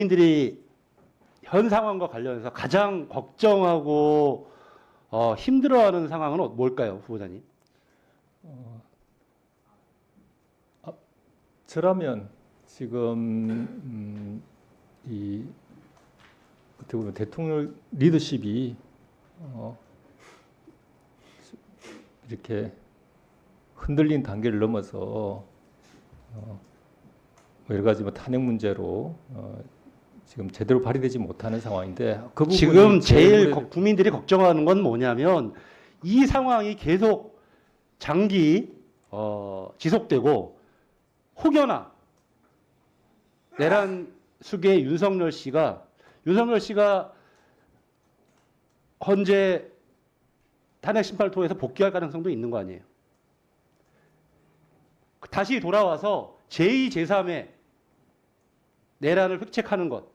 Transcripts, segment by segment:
국민들이 현 상황과 관련해서 가장 걱정하고 힘들어하는 상황은 뭘까요, 후보자님? 저라면 지금 이 어떻게 보면 대통령 리더십이 이렇게 흔들린 단계를 넘어서 여러 가지 탄핵 문제로 지금 제대로 발휘되지 못하는 상황인데 그 부분이 지금 제일 국민들이 걱정하는 건 뭐냐면 이 상황이 계속 장기 지속되고 혹여나 내란 숙의 윤석열 씨가 헌재 탄핵 심판을 통해서 복귀할 가능성도 있는 거 아니에요. 다시 돌아와서 제2, 제3의 내란을 획책하는 것,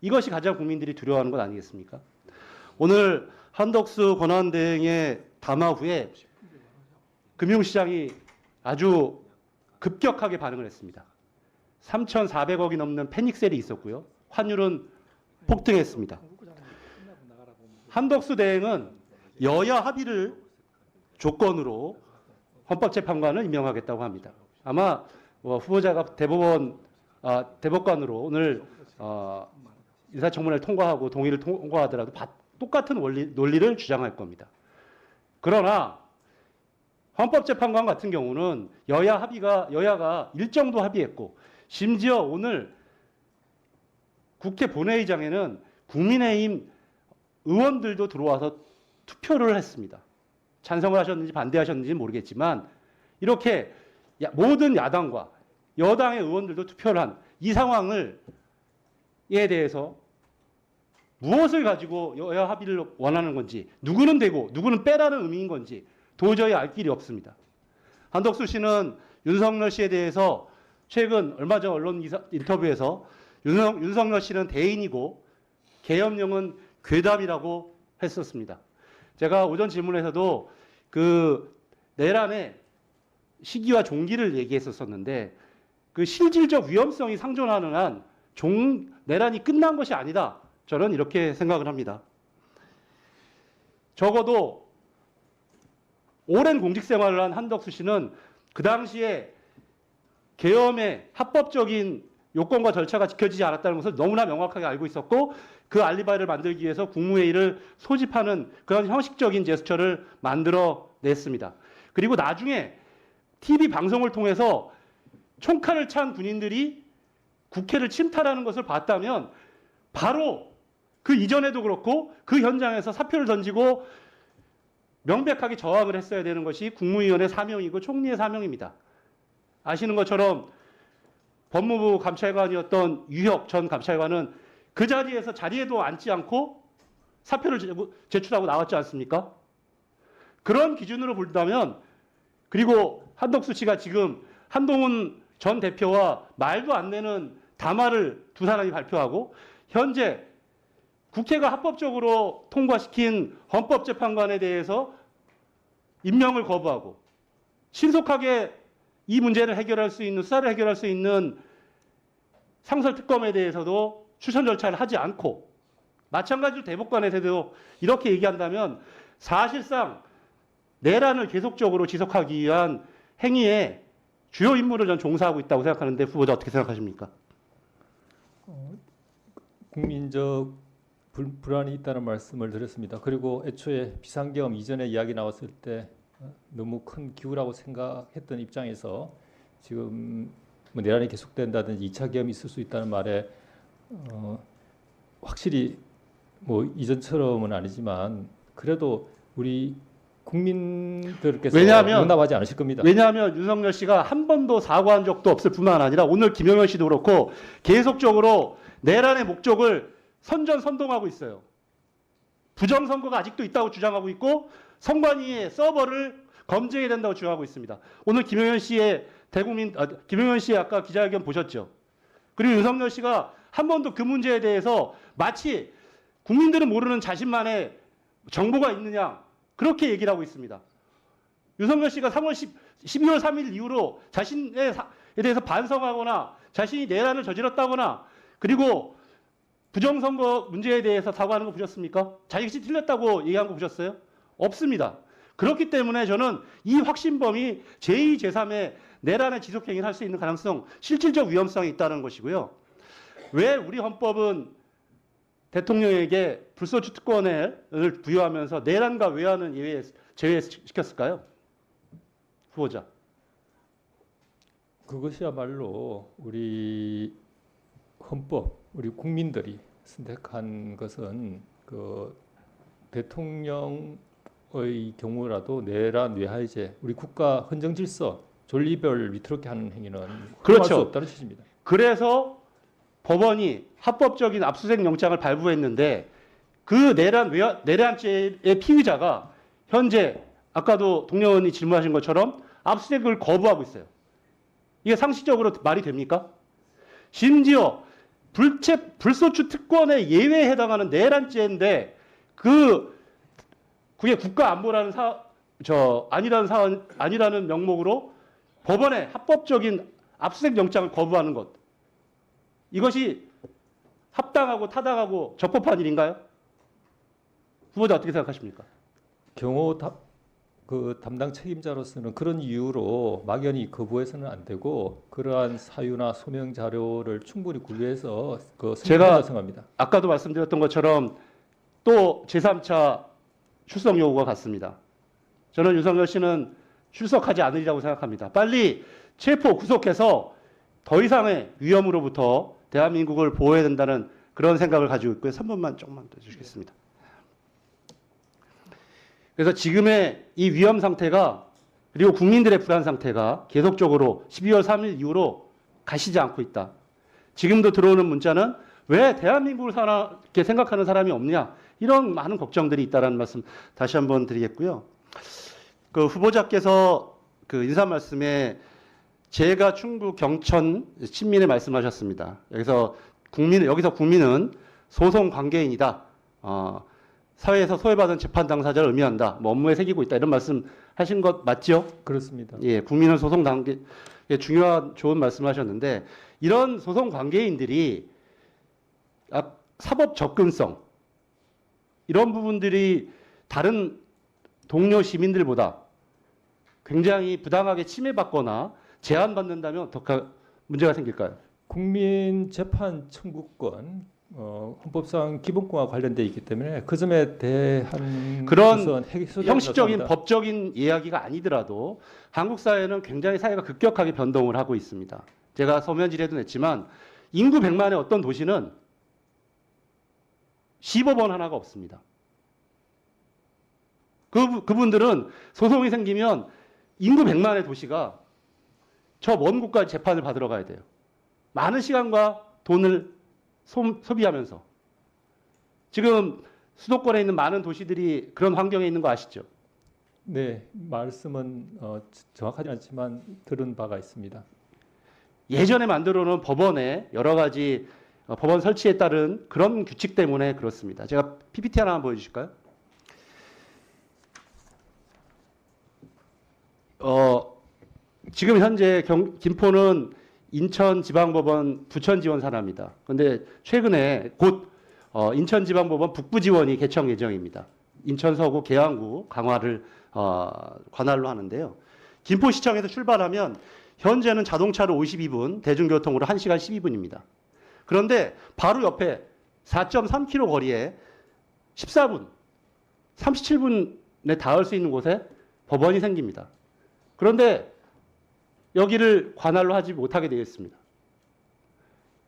이것이 가장 국민들이 두려워하는 것 아니겠습니까? 오늘 한덕수 권한대행의 담화 후에 금융시장이 아주 급격하게 반응을 했습니다. 3,400억이 넘는 패닉셀이 있었고요. 환율은 폭등했습니다. 한덕수 대행은 여야 합의를 조건으로 헌법재판관을 임명하겠다고 합니다. 아마 후보자가 대법관으로 오늘 인사청문회를 통과하고 동의를 통과하더라도 똑같은 논리를 주장할 겁니다. 그러나 헌법재판관 같은 경우는 여야가 일정도 합의했고 심지어 오늘 국회 본회의장에는 국민의힘 의원들도 들어와서 투표를 했습니다. 찬성을 하셨는지 반대하셨는지 모르겠지만 이렇게 모든 야당과 여당의 의원들도 투표를 한 이 상황에 대해서 무엇을 가지고 여야 합의를 원하는 건지, 누구는 되고 누구는 빼라는 의미인 건지 도저히 알 길이 없습니다. 한덕수 씨는 윤석열 씨에 대해서 최근 얼마 전 언론 인터뷰에서 윤석열 씨는 대인이고 계엄령은 괴담이라고 했었습니다. 제가 오전 질문에서도 그 내란의 시기와 종기를 얘기했었는데 그 실질적 위험성이 상존하는 한 내란이 끝난 것이 아니다. 저는 이렇게 생각을 합니다. 적어도 오랜 공직 생활을 한 한덕수 씨는 그 당시에 계엄의 합법적인 요건과 절차가 지켜지지 않았다는 것을 너무나 명확하게 알고 있었고 그 알리바이를 만들기 위해서 국무회의를 소집하는 그런 형식적인 제스처를 만들어냈습니다. 그리고 나중에 TV 방송을 통해서 총칼을 찬 군인들이 국회를 침탈하는 것을 봤다면 바로 그 이전에도 그렇고 그 현장에서 사표를 던지고 명백하게 저항을 했어야 되는 것이 국무위원의 사명이고 총리의 사명입니다. 아시는 것처럼 법무부 감찰관이었던 유혁 전 감찰관은 그 자리에도 앉지 않고 사표를 제출하고 나왔지 않습니까? 그런 기준으로 본다면 그리고 한덕수 씨가 지금 한동훈 전 대표와 말도 안 되는 담화를 두 사람이 발표하고 현재 국회가 합법적으로 통과시킨 헌법재판관에 대해서 임명을 거부하고 신속하게 이 문제를 해결할 수 있는 수사를 해결할 수 있는 상설특검에 대해서도 추천 절차를 하지 않고 마찬가지로 대법관에서도 이렇게 얘기한다면 사실상 내란을 계속적으로 지속하기 위한 행위에 주요 임무를 전 종사하고 있다고 생각하는데 후보자 어떻게 생각하십니까? 국민적 불안이 있다는 말씀을 드렸습니다. 그리고 애초에 비상계엄 이전에 이야기 나왔을 때 너무 큰 기후라고 생각했던 입장에서 지금 뭐 내란이 계속된다든지 2차 계엄이 있을 수 있다는 말에 확실히 뭐 이전처럼은 아니지만 그래도 우리 국민들께서 용납하지 않으실 겁니다. 왜냐하면 윤석열 씨가 한 번도 사과한 적도 없을 뿐만 아니라 오늘 김영현 씨도 그렇고 계속적으로 내란의 목적을 선동하고 있어요. 부정선거가 아직도 있다고 주장하고 있고 선관위의 서버를 검증해야 된다고 주장하고 있습니다. 오늘 김영현 씨의 아까 기자회견 보셨죠? 그리고 윤석열 씨가 한 번도 그 문제에 대해서 마치 국민들은 모르는 자신만의 정보가 있느냐 그렇게 얘기를 하고 있습니다. 윤석열 씨가 12월 3일 이후로 자신에 대해서 반성하거나 자신이 내란을 저질렀다거나 그리고 부정선거 문제에 대해서 사과하는 거 보셨습니까? 자격이 틀렸다고 얘기한 거 보셨어요? 없습니다. 그렇기 때문에 저는 이 확신범이 제2, 제3의 내란의 지속행위를 할 수 있는 가능성, 실질적 위험성이 있다는 것이고요. 왜 우리 헌법은 대통령에게 불소추 특권을 부여하면서 내란과 외환은 제외시켰을까요? 후보자. 그것이야말로 우리 헌법, 우리 국민들이 선택한 것은 그 대통령의 경우라도 내란 외화이제, 우리 국가 헌정 질서, 존리별 위태롭게 하는 행위는 그렇죠. 할 수 없다는 취지입니다. 그래서 법원이 합법적인 압수수색 영장을 발부했는데 그 내란죄의 피의자가 현재 아까도 동료 의원이 질문하신 것처럼 압수수색을 거부하고 있어요. 이게 상식적으로 말이 됩니까? 심지어 불소추 특권의 예외에 해당하는 내란죄인데 그게 국가 안보라는 아니라는 명목으로 법원에 합법적인 압수수색 영장을 거부하는 것. 이것이 합당하고 타당하고 적법한 일인가요? 후보자 어떻게 생각하십니까? 그 담당 책임자로서는 그런 이유로 막연히 거부해서는 안 되고 그러한 사유나 소명 자료를 충분히 분류해서 제가 생각합니다. 아까도 말씀드렸던 것처럼 또 제3차 출석 요구가 갔습니다. 저는 윤석열 씨는 출석하지 않으리라고 생각합니다. 빨리 체포 구속해서 더 이상의 위험으로부터 대한민국을 보호해야 된다는 그런 생각을 가지고 있고요. 3분만 조금만 더 주시겠습니다. 그래서 지금의 이 위험 상태가 그리고 국민들의 불안 상태가 계속적으로 12월 3일 이후로 가시지 않고 있다. 지금도 들어오는 문자는 왜 대한민국을 이렇게 생각하는 사람이 없냐 이런 많은 걱정들이 있다는 말씀 다시 한번 드리겠고요. 그 후보자께서 그 인사 말씀에 제가 충북 경천 친민에 말씀하셨습니다. 여기서 국민은 소송 관계인이다. 사회에서 소외받은 재판 당사자를 의미한다. 뭐 업무에 새기고 있다. 이런 말씀 하신 것 맞죠? 그렇습니다. 예, 국민은 소송 단계 중요한 좋은 말씀하셨는데 이런 소송 관계인들이 사법 접근성 이런 부분들이 다른 동료 시민들보다 굉장히 부당하게 침해받거나 제한받는다면 어떻게 문제가 생길까요? 국민 재판 청구권 헌법상 기본권과 관련돼 있기 때문에 그 점에 대한 그런 것은 해소되지 형식적인 않습니다. 법적인 이야기가 아니더라도 한국 사회는 굉장히 사회가 급격하게 변동을 하고 있습니다. 제가 서면 질의도 냈지만 인구 100만의 어떤 도시는 시법원 하나가 없습니다. 그분들은 소송이 생기면 인구 100만의 도시가 저 먼 곳까지 재판을 받으러 가야 돼요. 많은 시간과 돈을 소비하면서. 지금 수도권에 있는 많은 도시들이 그런 환경에 있는 거 아시죠? 네, 말씀은 정확하지 않지만 들은 바가 있습니다. 예전에 만들어 놓은 법원의 여러 가지 법원 설치에 따른 그런 규칙 때문에 그렇습니다. 제가 PPT 하나 보여주실까요? 지금 현재 김포는 인천지방법원 부천지원 산하입니다. 그런데 최근에 곧 인천지방법원 북부지원이 개청 예정입니다. 인천 서구 계양구 강화를 관할로 하는데요. 김포시청에서 출발하면 현재는 자동차로 52분, 대중교통으로 1시간 12분입니다. 그런데 바로 옆에 4.3km 거리에 14분, 37분에 닿을 수 있는 곳에 법원이 생깁니다. 그런데 여기를 관할로 하지 못하게 되어 있습니다.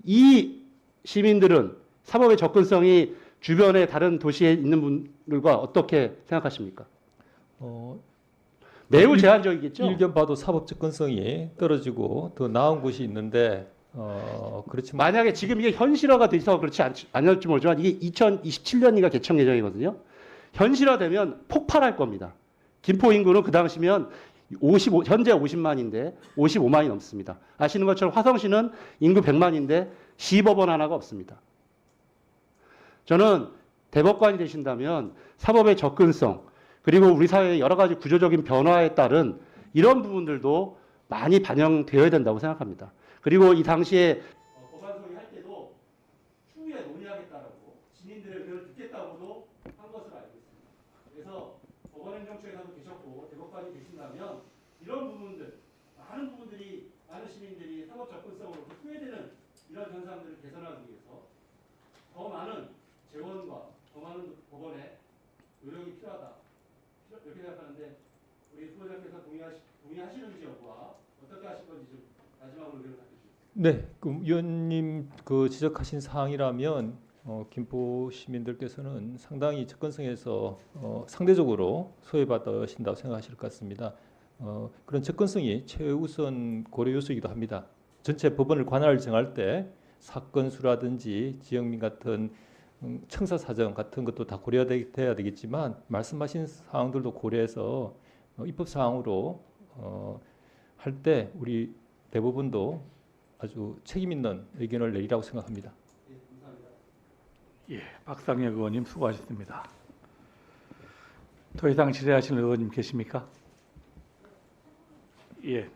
이 시민들은 사법의 접근성이 주변의 다른 도시에 있는 분들과 어떻게 생각하십니까? 매우 제한적이겠죠? 일견 봐도 사법 접근성이 떨어지고 더 나은 곳이 있는데 그렇지만 만약에 지금 이게 현실화가 돼서 그렇지 않을지 모르지만 이게 2027년인가 개청 예정이거든요. 현실화되면 폭발할 겁니다. 김포 인구는 그 당시면 현재 50만인데 55만이 넘습니다. 아시는 것처럼 화성시는 인구 100만인데 시법원 하나가 없습니다. 저는 대법관이 되신다면 사법의 접근성 그리고 우리 사회의 여러 가지 구조적인 변화에 따른 이런 부분들도 많이 반영되어야 된다고 생각합니다. 그리고 이 당시에 법안 소위 할 때도 추후에 논의하는 처리하겠다라고 시민들의 의견을 듣겠다고도 한 것으로 알고 있습니다. 그래서 법원행정처에서도 계셨고 대법관이 계신다면 이런 부분들 많은 부분들이 많은 시민들이 사법 접근성으로 후회되는 이런 현상들을 개선하기 위해서 더 많은 재원과 더 많은 법원의 노력이 필요하다 이렇게 생각하는데 우리 후보자께서 동의하시는지 여부와 어떻게 하실 건지 좀 마지막으로 의견을 밝혀주세요. 네, 그 위원님 그 지적하신 사항이라면 김포 시민들께서는 상당히 접근성에서 상대적으로 소외받으신다고 생각하실 것 같습니다. 그런 접근성이 최우선 고려 요소이기도 합니다. 전체 법원을 관할을 정할 때 사건 수라든지 지역민 같은 청사 사정 같은 것도 다 고려돼야 되겠지만 말씀하신 사항들도 고려해서 입법 사항으로 할 때 우리 대법원도 아주 책임 있는 의견을 내리라고 생각합니다. 네, 감사합니다. 예, 박상혁 의원님 수고하셨습니다. 더 이상 질의하실 의원님 계십니까? 예.